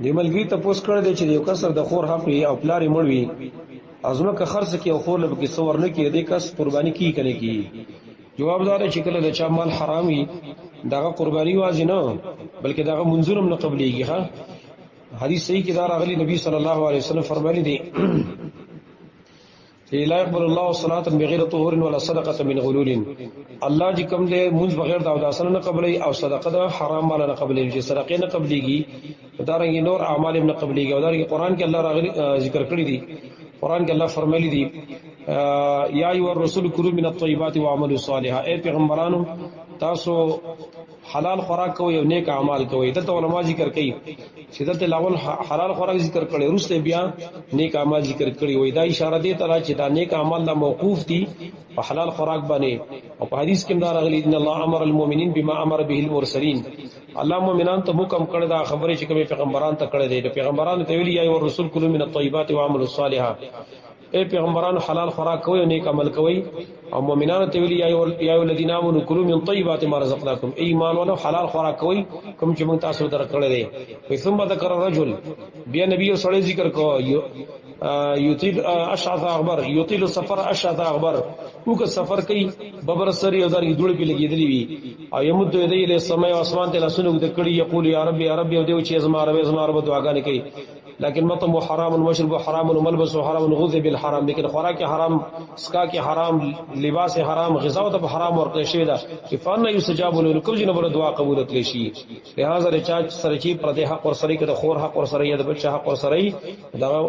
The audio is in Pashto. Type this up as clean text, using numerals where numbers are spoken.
د ملګری ته پوس کړی دی چې یو کس د خور حق وي او پلار یې مړ وي ازمه که خرڅ کی او خور له کې څور نه کی دې کس قرباني کی کنه کی جواب دار چې کله د چا مال حرام وي داغه قرباني واځي نه بلکې داغه منظورم نه قبليږي. ها حدیث صحیح کې دا راغلی نبی صلی الله علیه وسلم فرمایلی دی لا يقبل الله صلاة بغیر طهور ولا صدقه من غلول. الله چې کوم دې منځ بغیر دا اوداسنه نه قبلې او صدقه د حرام مال نه قبلې چې صدقه نه قبليږي دارنګ نور اعمال نه قبليږي. او دارنګ قران کې الله راغلی ذکر کړی دی قران کې الله فرمایلی دی یا ایو الرسول کلوا من الطیبات واعملوا صالحا. اے پیغمبرانو تاسو حلال خوراک کوئ او نیک اعمال کوئ. دلته علما ذکر کوي چې دلته لاول حلال خوراک ذکر کړي وروسته بیا نیک اعمال ذکر کړي وي. دا اشاره دی ته چې دا نیک اعمال دا موقوف دي په حلال خوراک باندې. او په حدیث کې دا راغلي ان الله امر المؤمنین بما امر به المرسلین. الله مؤمنان ته حکم کړی دا خبره چې کوم پیغمبران ته کړی دی. د پیغمبرانو ته ویلي یا ایو الرسول کلوا من الطیبات واعملوا صالحا. اے پیغمبرانو حلال خوراک کوئ او نیک عمل کوئ. او مؤمنانو ته ویلي یا ایو الذین آمنوا کلوا من طیبات ما رزقناکم. ایمان ولو حلال خوراک کوئ کوم چې موږ تاسو درکړی دی. ثم ذکر الرجل بیا نبی صلی الله ذکر کو یطیل اشعث اغبر یطیل السفر اشعث اغبر وک سفر کوي ببر سری او دغه دوړ په لګیدلی وي او یمد یدی له سماء او اسمان ته لاسونه د کړي یقول یا رب یا رب او دیو چې زما رب دعاګانې کوي. لیکن مطعم حرام ومشرب حرام وملبس حرام وغذي بالحرام. لیکن خوراک حرام اسکا کې حرام لباس حرام غذا ته حرام ورکړل شوی دا چې فن یستجاب له کوم جن بر دعا قبول کړي شي. لہذا رچا سره چې پر دې حق ور سره کې د خور حق ور سره یا د بچا حق ور سره دا